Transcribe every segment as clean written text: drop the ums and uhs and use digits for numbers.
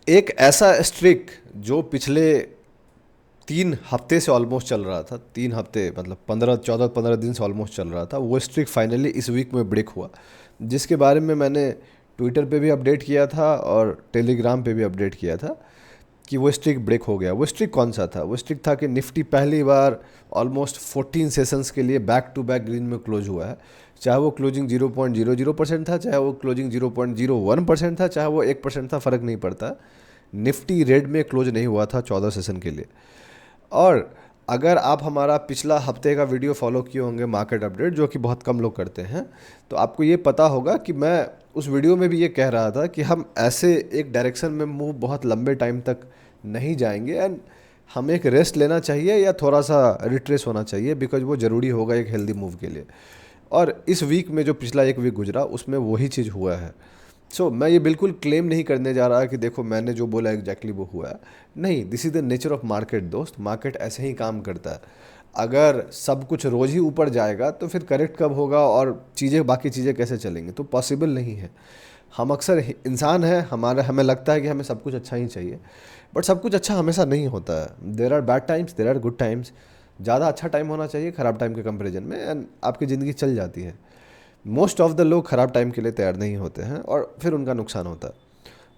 एक ऐसा स्ट्रिक जो पिछले 3 हफ्ते से ऑलमोस्ट चल रहा था, 3 हफ्ते मतलब 15 14 15 दिन से ऑलमोस्ट चल रहा था, वो स्ट्रिक फाइनली इस वीक में ब्रेक हुआ, जिसके बारे में मैंने ट्विटर पे भी अपडेट किया था और टेलीग्राम पे भी अपडेट किया था कि वो स्ट्रिक ब्रेक हो गया। वो स्ट्रिक कौन सा था? वो स्ट्रिक था कि निफ्टी पहली बार ऑलमोस्ट 14 सेशंस के लिए बैक टू बैक ग्रीन में क्लोज हुआ है। चाहे वो क्लोजिंग 0.00% था, चाहे वो क्लोजिंग 0.01% था, चाहे वो 1% था, फ़र्क नहीं पड़ता। निफ्टी रेड में क्लोज नहीं हुआ था 14 सेशन के लिए। और अगर आप हमारा पिछला हफ्ते का वीडियो फॉलो किए होंगे, मार्केट अपडेट, जो कि बहुत कम लोग करते हैं, तो आपको ये पता होगा कि मैं उस वीडियो में भी ये कह रहा था कि हम ऐसे एक डायरेक्शन में मूव बहुत लंबे टाइम तक नहीं जाएंगे एंड हमें एक रेस्ट लेना चाहिए या थोड़ा सा रिट्रेस होना चाहिए, बिकॉज वो ज़रूरी होगा एक हेल्दी मूव के लिए। और इस वीक में जो पिछला एक वीक गुजरा उसमें वही चीज़ हुआ है। मैं ये बिल्कुल क्लेम नहीं करने जा रहा कि देखो मैंने जो बोला एग्जैक्टली वो हुआ है। नहीं, this is the nature of market दोस्त। मार्केट ऐसे ही काम करता है। अगर सब कुछ रोज ही ऊपर जाएगा तो फिर करेक्ट कब होगा और बाकी चीज़ें कैसे चलेंगी? तो पॉसिबल नहीं है। हम अक्सर इंसान हैं, हमें लगता है कि हमें सब कुछ अच्छा ही चाहिए, बट सब कुछ अच्छा हमेशा नहीं होता है। There are bad times, there are good times. ज़्यादा अच्छा टाइम होना चाहिए ख़राब टाइम के कंपेरिजन में, एंड आपकी ज़िंदगी चल जाती है। मोस्ट ऑफ द लोग ख़राब टाइम के लिए तैयार नहीं होते हैं और फिर उनका नुकसान होता है।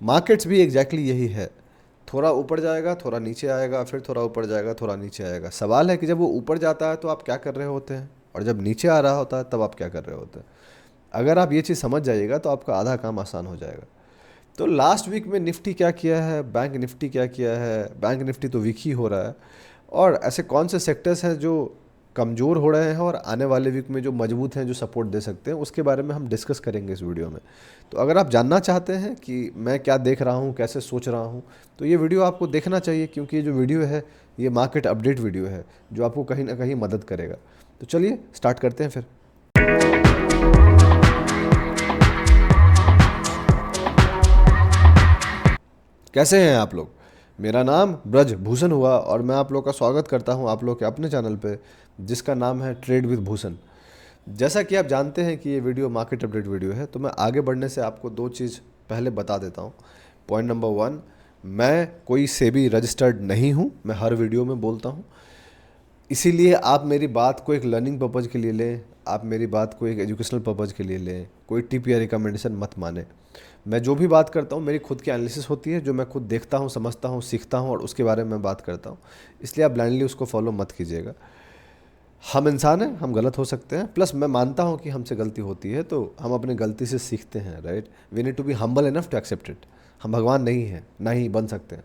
मार्केट्स भी एग्जैक्टली यही है। थोड़ा ऊपर जाएगा, थोड़ा नीचे आएगा, फिर थोड़ा ऊपर जाएगा, थोड़ा नीचे आएगा। सवाल है कि जब वो ऊपर जाता है तो आप क्या कर रहे होते हैं, और जब नीचे आ रहा होता है तब आप क्या कर रहे होते हैं। अगर आप ये चीज़ समझ जाइएगा तो आपका आधा काम आसान हो जाएगा। तो लास्ट वीक में निफ्टी क्या किया है, बैंक निफ्टी क्या किया है? बैंक निफ्टी तो वीक ही हो रहा है। और ऐसे कौन से सेक्टर्स हैं जो कमज़ोर हो रहे हैं और आने वाले वीक में जो मजबूत हैं, जो सपोर्ट दे सकते हैं, उसके बारे में हम डिस्कस करेंगे इस वीडियो में। तो अगर आप जानना चाहते हैं कि मैं क्या देख रहा हूँ, कैसे सोच रहा हूँ, तो ये वीडियो आपको देखना चाहिए, क्योंकि ये जो वीडियो है ये मार्केट अपडेट वीडियो है जो आपको कहीं ना कहीं मदद करेगा। तो चलिए स्टार्ट करते हैं फिर। कैसे हैं आप लोग? मेरा नाम ब्रज भूषण हुआ और मैं आप लोग का स्वागत करता हूं आप लोग के अपने चैनल पे, जिसका नाम है ट्रेड विद भूषण। जैसा कि आप जानते हैं कि ये वीडियो मार्केट अपडेट वीडियो है, तो मैं आगे बढ़ने से आपको दो चीज़ पहले बता देता हूं। पॉइंट नंबर 1, मैं कोई सेबी रजिस्टर्ड नहीं हूं, मैं हर वीडियो में बोलता हूं। इसीलिए आप मेरी बात को एक लर्निंग पर्पज़ के लिए लें, आप मेरी बात को एक एजुकेशनल पर्पज़ के लिए लें, कोई टिप या रिकमेंडेशन मत माने। मैं जो भी बात करता हूँ मेरी खुद की एनालिसिस होती है, जो मैं खुद देखता हूँ, समझता हूँ, सीखता हूँ और उसके बारे में बात करता हूँ। इसलिए आप ब्लाइंडली उसको फॉलो मत कीजिएगा। हम इंसान हैं, हम गलत हो सकते हैं, प्लस मैं मानता हूँ कि हमसे गलती होती है, तो हम अपनी गलती से सीखते हैं, right. We need to be humble enough to accept it. हम भगवान नहीं हैं, ना ही बन सकते हैं।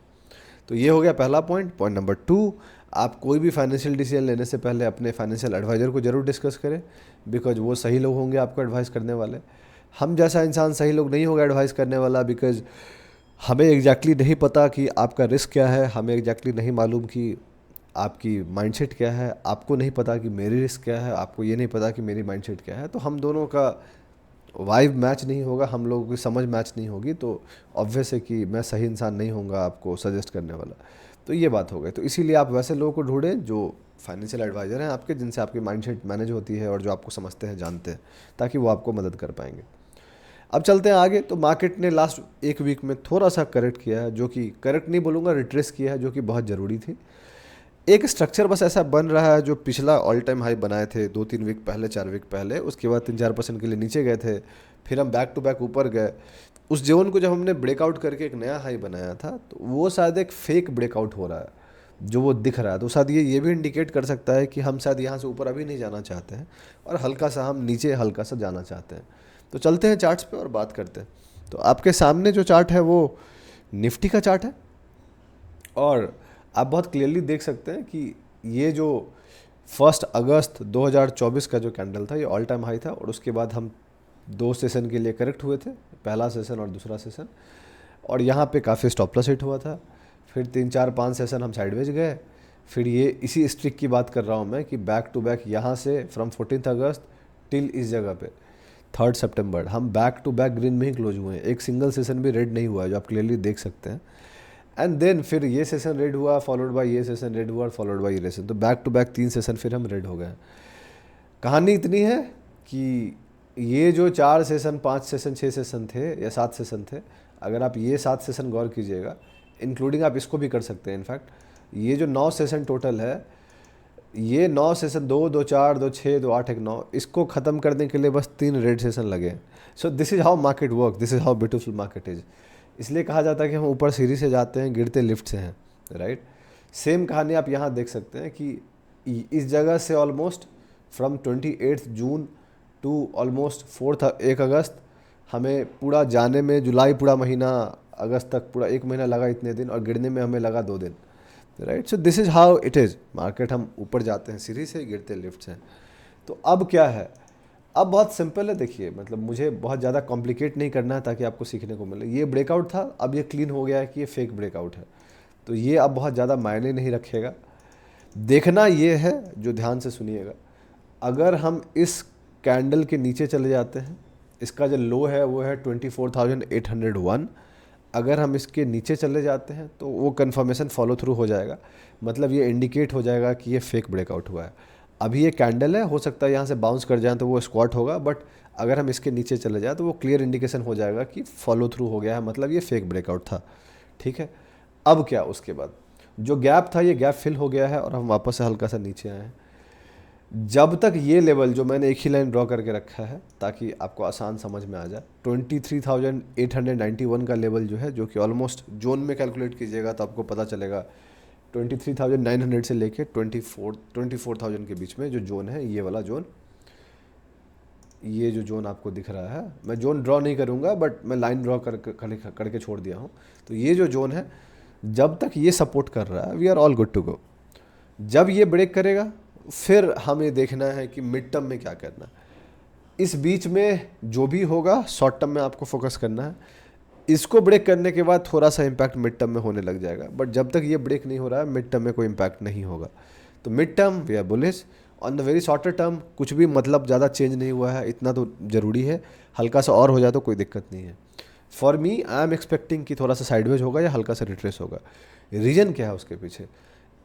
तो ये हो गया पहला पॉइंट। पॉइंट नंबर 2, आप कोई भी फाइनेंशियल डिसीजन लेने से पहले अपने फाइनेंशियल एडवाइज़र को जरूर डिस्कस करें, बिकॉज वो सही लोग होंगे आपको एडवाइस करने वाले। हम जैसा इंसान सही लोग नहीं होगा एडवाइस करने वाला, बिकॉज हमें एग्जैक्टली नहीं पता कि आपका रिस्क क्या है, हमें एग्जैक्टली नहीं मालूम कि आपकी माइंडसेट क्या है, आपको नहीं पता कि मेरी रिस्क क्या है, आपको ये नहीं पता कि मेरी माइंडसेट क्या है। तो हम दोनों का वाइब मैच नहीं होगा, हम लोगों की समझ मैच नहीं होगी, तो ऑब्वियस है कि मैं सही इंसान नहीं होऊंगा आपको सजेस्ट करने वाला। तो ये बात हो गई। तो इसीलिए आप वैसे लोगों को ढूंढें जो फाइनेंशियल एडवाइज़र हैं आपके, जिनसे आपकी माइंडसेट मैनेज होती है और जो आपको समझते हैं, जानते हैं, ताकि वो आपको मदद कर पाएंगे। अब चलते हैं आगे। तो मार्केट ने लास्ट एक वीक में थोड़ा सा करेक्ट किया है, जो कि करेक्ट नहीं बोलूँगा, रिट्रेस किया है, जो कि बहुत ज़रूरी थी। एक स्ट्रक्चर बस ऐसा बन रहा है, जो पिछला ऑल टाइम हाई बनाए थे 2-3 वीक पहले, 4 वीक पहले, उसके बाद 3-4% के लिए नीचे गए थे, फिर हम बैक टू बैक ऊपर गए। उस जोन को जब हमने ब्रेकआउट करके एक नया हाई बनाया था, तो वो शायद एक फेक ब्रेकआउट हो रहा है जो वो दिख रहा है। तो शायद ये भी इंडिकेट कर सकता है कि हम शायद यहाँ से ऊपर अभी नहीं जाना चाहते हैं और हल्का सा हम नीचे हल्का सा जाना चाहते हैं। तो चलते हैं चार्ट्स पे और बात करते हैं। तो आपके सामने जो चार्ट है वो निफ्टी का चार्ट है, और आप बहुत क्लियरली देख सकते हैं कि ये जो 1 अगस्त 2024 का जो कैंडल था, ये ऑल टाइम हाई था, और उसके बाद हम 2 सेशन के लिए करेक्ट हुए थे, पहला सेशन और दूसरा सेशन, और यहाँ पे काफ़ी स्टॉप लॉस हिट हुआ था। फिर 3-4-5 सेशन हम साइडवेज गए। फिर ये इसी स्ट्रिक की बात कर रहा हूँ मैं कि बैक टू बैक यहाँ से फ्रॉम 14 अगस्त टिल इस जगह पे 3 सितंबर हम बैक टू बैक ग्रीन में ही क्लोज हुए हैं। एक सिंगल सेशन भी रेड नहीं हुआ है, जो आप क्लियरली देख सकते हैं। एंड देन फिर ये सेशन रेड हुआ, फॉलोड बाय ये सेशन रेड हुआ, फॉलोड बाय ये सेशन। तो बैक टू बैक 3 सेशन फिर हम रेड हो गए। कहानी इतनी है कि ये जो 4 सेशन, 5 सेशन, 6 सेशन थे या 7 सेशन थे, अगर आप ये 7 सेशन गौर कीजिएगा, इंक्लूडिंग आप इसको भी कर सकते हैं। इनफैक्ट ये जो 9 सेशन टोटल है, ये 9 सेशन 2 2 4 2 6 2 8 1 9, इसको ख़त्म करने के लिए बस 3 रेड सेशन लगे। So this is how market work, this is how beautiful market is. इसलिए कहा जाता है कि हम ऊपर सीढ़ी से जाते हैं, गिरते लिफ्ट से हैं, राइट। सेम कहानी आप यहाँ देख सकते हैं कि इस जगह से almost from 28 June to almost 1 August, हमें पूरा जाने में जुलाई पूरा महीना, अगस्त तक पूरा 1 महीना लगा इतने दिन, और गिरने में हमें लगा 2 दिन, right. So this is how it is market. हम ऊपर जाते हैं सीढ़ी से, गिरते लिफ्ट से। तो अब क्या है, अब बहुत सिंपल है। देखिए, मतलब मुझे बहुत ज़्यादा कॉम्प्लिकेट नहीं करना है ताकि आपको सीखने को मिले। ये ब्रेकआउट था, अब ये क्लीन हो गया है कि ये फेक ब्रेकआउट है, तो ये अब बहुत ज़्यादा मायने नहीं रखेगा। देखना ये है, जो ध्यान से सुनिएगा, अगर हम इस कैंडल के नीचे चले जाते हैं, इसका जो लो है वो है 24,801, अगर हम इसके नीचे चले जाते हैं तो वो कन्फर्मेशन फॉलो थ्रू हो जाएगा, मतलब ये इंडिकेट हो जाएगा कि ये फेक ब्रेकआउट हुआ है। अभी ये कैंडल है, हो सकता है यहाँ से बाउंस कर जाए तो वो स्क्वाट होगा, बट अगर हम इसके नीचे चले जाए तो वो क्लियर इंडिकेशन हो जाएगा कि फॉलो थ्रू हो गया है, मतलब ये फेक ब्रेकआउट था, ठीक है। अब क्या, उसके बाद जो गैप था, ये गैप फिल हो गया है और हम वापस से हल्का सा नीचे आए हैं। जब तक ये लेवल, जो मैंने एक ही लाइन ड्रॉ करके रखा है ताकि आपको आसान समझ में आ जाए, 23,891 का लेवल जो है, जो कि ऑलमोस्ट जोन में कैलकुलेट कीजिएगा तो आपको पता चलेगा 23,900 से लेके 24,000 के बीच में जो जोन है, ये वाला जोन, ये जो जोन आपको दिख रहा है, मैं जोन ड्रॉ नहीं करूँगा बट मैं लाइन ड्रॉ करके छोड़ दिया हूँ। तो ये जो जोन है, जब तक ये सपोर्ट कर रहा है, we are all good to go. जब ये ब्रेक करेगा, फिर हमें देखना है कि मिड टर्म में क्या करना है। इस बीच में जो भी होगा, शॉर्ट टर्म में आपको फोकस करना है। इसको ब्रेक करने के बाद थोड़ा सा इम्पैक्ट मिड टर्म में होने लग जाएगा, बट जब तक ये ब्रेक नहीं हो रहा है, मिड टर्म में कोई इम्पैक्ट नहीं होगा। तो mid term we are bullish. On the very shorter term कुछ भी मतलब ज़्यादा चेंज नहीं हुआ है, इतना तो ज़रूरी है, हल्का सा और हो जाए तो कोई दिक्कत नहीं है। For me, I am expecting कि थोड़ा सा साइडवेज होगा या हल्का सा रिट्रेस होगा। रीज़न क्या है उसके पीछे?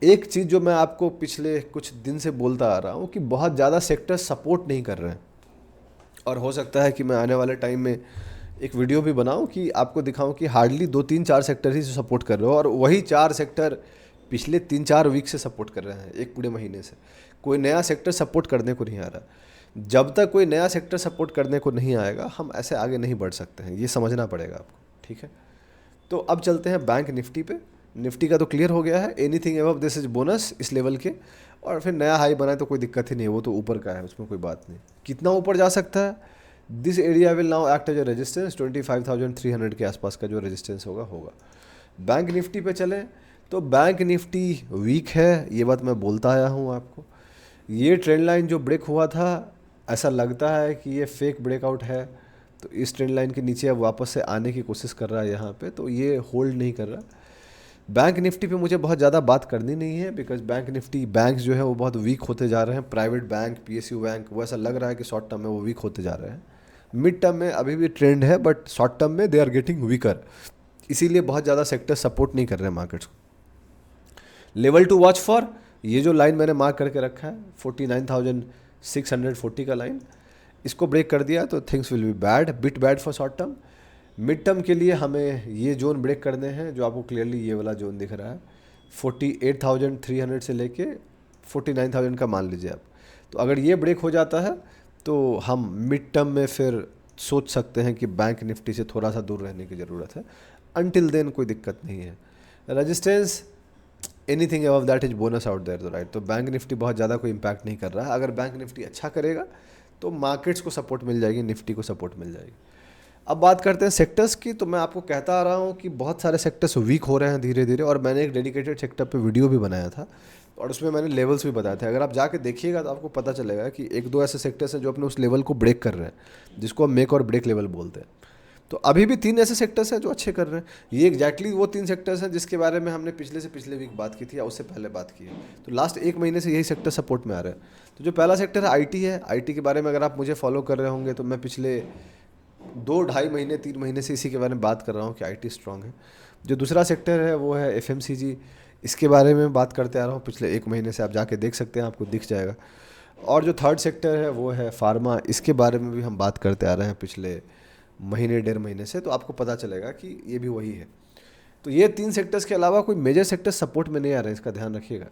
एक चीज़ जो मैं आपको पिछले कुछ दिन से बोलता आ रहा हूँ कि बहुत ज़्यादा सेक्टर सपोर्ट नहीं कर रहे हैं, और हो सकता है कि मैं आने वाले टाइम में एक वीडियो भी बनाऊं कि आपको दिखाऊं कि हार्डली 2 3 4 सेक्टर ही सपोर्ट कर रहे हो, और वही 4 सेक्टर पिछले 3 4 वीक से सपोर्ट कर रहे हैं, एक पूरे महीने से। कोई नया सेक्टर सपोर्ट करने को नहीं आ रहा। जब तक कोई नया सेक्टर सपोर्ट करने को नहीं आएगा, हम ऐसे आगे नहीं बढ़ सकते हैं, ये समझना पड़ेगा आपको, ठीक है। तो अब चलते हैं बैंक निफ्टी पे। निफ्टी का तो क्लियर हो गया है, anything above this is bonus इस लेवल के, और फिर नया हाई बनाए तो कोई दिक्कत ही नहीं है, वो तो ऊपर का है, उसमें कोई बात नहीं। कितना ऊपर जा सकता है? This area will now act as a resistance, 25,300 के आसपास का जो रेजिस्टेंस होगा। बैंक निफ्टी पे चलें तो बैंक निफ्टी वीक है, ये बात मैं बोलता आया हूँ आपको। ये ट्रेंड लाइन जो ब्रेक हुआ था, ऐसा लगता है कि ये फेक ब्रेकआउट है, तो इस ट्रेंड लाइन के नीचे अब वापस से आने की कोशिश कर रहा है यहाँ पे, तो ये होल्ड नहीं कर रहा। बैंक निफ्टी पे मुझे बहुत ज़्यादा बात करनी नहीं है, बिकॉज बैंक निफ्टी, बैंक जो है वो बहुत वीक होते जा रहे हैं। प्राइवेट बैंक, पीएसयू बैंक, वो ऐसा लग रहा है कि शॉर्ट टर्म में वो वीक होते जा रहे हैं। मिड टर्म में अभी भी ट्रेंड है, बट शॉर्ट टर्म में दे आर गेटिंग वीकर, इसीलिए बहुत ज़्यादा सेक्टर सपोर्ट नहीं कर रहे हैं मार्केट्स को। लेवल टू वॉच फॉर, ये जो लाइन मैंने मार्क करके रखा है 49,640 का लाइन, इसको ब्रेक कर दिया तो things will be bad, bit bad for short term. Mid term के लिए हमें ये जोन ब्रेक करने हैं, जो आपको क्लियरली ये वाला जोन दिख रहा है, 48,300 से लेके 49,000 का मान लीजिए आप। तो अगर ये ब्रेक हो जाता है तो हम मिड टर्म में फिर सोच सकते हैं कि बैंक निफ्टी से थोड़ा सा दूर रहने की ज़रूरत है। अनटिल देन कोई दिक्कत नहीं है। Resistance, anything above that is bonus out there, तो राइट। तो बैंक निफ्टी बहुत ज़्यादा कोई इम्पैक्ट नहीं कर रहा है। अगर बैंक निफ्टी अच्छा करेगा तो मार्केट्स को सपोर्ट मिल जाएगी, निफ्टी को सपोर्ट मिल जाएगी। अब बात करते हैं सेक्टर्स की। तो मैं आपको कहता आ रहा हूँ कि बहुत सारे सेक्टर्स वीक हो रहे हैं धीरे धीरे, और मैंने एक डेडिकेटेड सेक्टर पे वीडियो भी बनाया था और उसमें मैंने लेवल्स भी बताए थे। अगर आप जाके देखिएगा तो आपको पता चलेगा कि 1 2 ऐसे सेक्टर्स हैं जो अपने उस लेवल को ब्रेक कर रहे हैं, जिसको हम मेक और ब्रेक लेवल बोलते हैं। तो अभी भी 3 ऐसे सेक्टर्स हैं जो अच्छे कर रहे हैं। ये एग्जैक्टली वो 3 सेक्टर्स हैं जिसके बारे में हमने पिछले से पिछले वीक बात की थी, या उससे पहले बात की है। तो लास्ट 1 महीने से यही सेक्टर सपोर्ट में आ रहे हैं। तो जो पहला सेक्टर है आईटी है। आईटी के बारे में अगर आप मुझे फॉलो कर रहे होंगे तो मैं पिछले 2 ढाई महीने 3 महीने से इसी के बारे में बात कर रहा हूँ कि आईटी स्ट्रांग है। जो दूसरा सेक्टर है वो है एफएमसीजी, इसके बारे में बात करते आ रहा हूँ पिछले 1 महीने से, आप जाके देख सकते हैं, आपको दिख जाएगा। और जो थर्ड सेक्टर है वो है फार्मा, इसके बारे में भी हम बात करते आ रहे हैं पिछले महीने 1.5 महीने से, तो आपको पता चलेगा कि ये भी वही है। तो ये 3 सेक्टर्स के अलावा कोई मेजर सेक्टर सपोर्ट में नहीं आ रहे हैं, इसका ध्यान रखिएगा।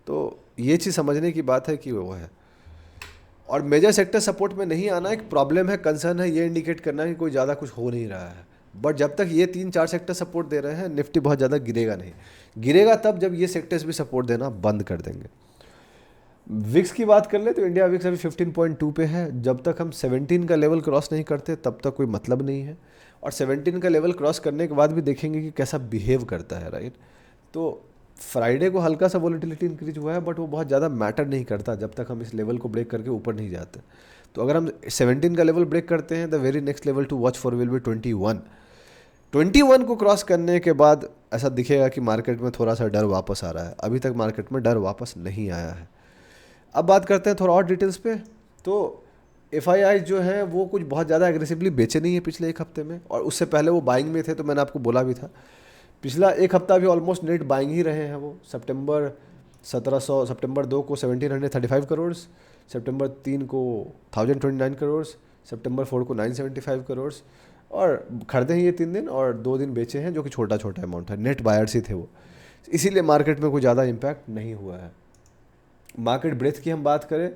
तो ये चीज़ समझने की बात है कि वो है। और मेजर सेक्टर सपोर्ट में नहीं आना एक प्रॉब्लम है, कंसर्न है, ये इंडिकेट करना है कि कोई ज़्यादा कुछ हो नहीं रहा है। बट जब तक ये 3-4 सेक्टर सपोर्ट दे रहे हैं, निफ्टी बहुत ज़्यादा गिरेगा नहीं। गिरेगा तब जब ये सेक्टर्स भी सपोर्ट देना बंद कर देंगे। विक्स की बात कर ले तो इंडिया विक्स अभी 15.2 पे है। जब तक हम 17 का लेवल क्रॉस नहीं करते तब तक कोई मतलब नहीं है। और 17 का लेवल क्रॉस करने के बाद भी देखेंगे कि कैसा बिहेव करता है, राइट। तो फ्राइडे को हल्का सा वॉलेटिलिटी इंक्रीज हुआ है, बट वो बहुत ज़्यादा मैटर नहीं करता जब तक हम इस लेवल को ब्रेक करके ऊपर नहीं जाते। तो अगर हम 17 का लेवल ब्रेक करते हैं, the very next level to watch for will be 21 को क्रॉस करने के बाद ऐसा दिखेगा कि मार्केट में थोड़ा सा डर वापस आ रहा है। अभी तक मार्केट में डर वापस नहीं आया है। अब बात करते हैं थोड़ा और डिटेल्स पे। तो FII जो है वो कुछ बहुत ज़्यादा एग्रेसिवली बेचे नहीं है पिछले एक हफ्ते में, और उससे पहले वो बाइंग में थे, तो मैंने आपको बोला भी था। पिछला एक हफ्ता भी ऑलमोस्ट नेट बाइंग ही रहे हैं वो। सितंबर 2 को 1735 करोड़, सितंबर 3 को 1029 करोड़, सितंबर 4 को 975 करोड़, और खरीदे ही ये 3 दिन और 2 दिन बेचे हैं, जो कि छोटा छोटा अमाउंट है। नेट बायर्स ही थे वो, इसीलिए मार्केट में कोई ज़्यादा इम्पैक्ट नहीं हुआ है। मार्केट ब्रेथ की हम बात करें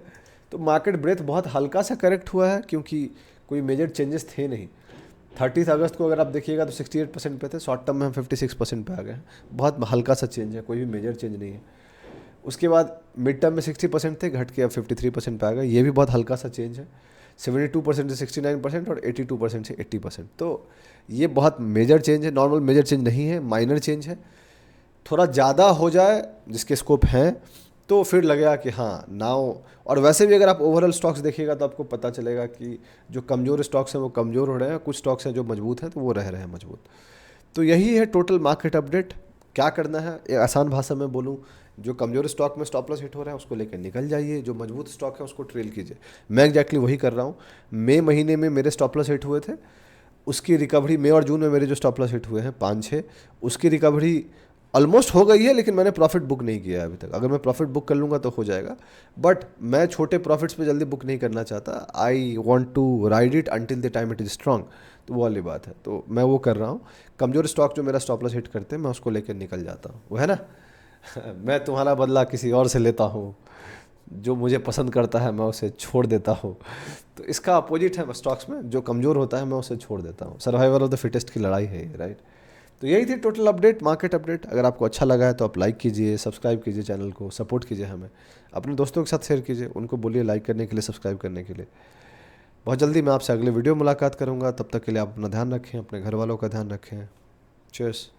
तो मार्केट ब्रेथ बहुत हल्का सा करेक्ट हुआ है, क्योंकि कोई मेजर चेंजेस थे नहीं। 30 अगस्त को अगर आप देखिएगा तो 68% पे थे, शॉर्ट टर्म में हम 56% पे आ गए हैं। बहुत हल्का सा चेंज है, कोई भी मेजर चेंज नहीं है। उसके बाद मिड टर्म में 60% थे, घट के अब 53% पे आ गए, ये भी बहुत हल्का सा चेंज है। 72% से 69% और 82% से 80%। तो ये बहुत मेजर चेंज है, नॉर्मल मेजर चेंज नहीं है, माइनर चेंज है। थोड़ा ज़्यादा हो जाए जिसके स्कोप हैं तो फिर लगेगा कि हाँ नाउ। और वैसे भी अगर आप ओवरऑल स्टॉक्स देखिएगा तो आपको पता चलेगा कि जो कमज़ोर स्टॉक्स हैं वो कमज़ोर हो रहे हैं, कुछ स्टॉक्स हैं जो मजबूत हैं तो वो रह रहे हैं मजबूत। तो यही है टोटल मार्केट अपडेट। क्या करना है, एक आसान भाषा में बोलूँ, जो कमज़ोर स्टॉक में स्टॉप लॉस हिट हो रहा है उसको लेकर निकल जाइए, जो मजबूत स्टॉक है उसको ट्रेल कीजिए। मैं एग्जैक्टली वही कर रहा हूँ। मई महीने में मेरे स्टॉप लॉस हिट हुए थे, उसकी रिकवरी मई और जून में मेरे जो स्टॉप लॉस हिट हुए हैं 5-6, उसकी रिकवरी ऑलमोस्ट हो गई है, लेकिन मैंने प्रॉफिट बुक नहीं किया है अभी तक। अगर मैं प्रॉफिट बुक कर लूँगा तो हो जाएगा, बट मैं छोटे प्रॉफिट्स पे जल्दी बुक नहीं करना चाहता। I want to ride it until the time it is strong. तो वो वाली बात है, तो मैं वो कर रहा हूँ। कमज़ोर स्टॉक जो मेरा स्टॉप लॉस हिट करते हैं मैं उसको लेकर निकल जाता हूँ, वो है ना। मैं तुम्हारा बदला किसी और से लेता हूँ, जो मुझे पसंद करता है मैं उसे छोड़ देता हूँ। तो इसका अपोजिट है स्टॉक्स में, जो कमज़ोर होता है मैं उसे छोड़ देता हूँ। सर्वाइवल ऑफ द फिटेस्ट की लड़ाई है ये, राइट। तो यही थी टोटल अपडेट, मार्केट अपडेट। अगर आपको अच्छा लगा है तो आप लाइक कीजिए, सब्सक्राइब कीजिए, चैनल को सपोर्ट कीजिए, हमें अपने दोस्तों के साथ शेयर कीजिए, उनको बोलिए लाइक करने के लिए, सब्सक्राइब करने के लिए। बहुत जल्दी मैं आपसे अगले वीडियो मुलाकात करूँगा, तब तक के लिए आप अपना ध्यान रखें, अपने घर वालों का ध्यान रखें। चीयर्स।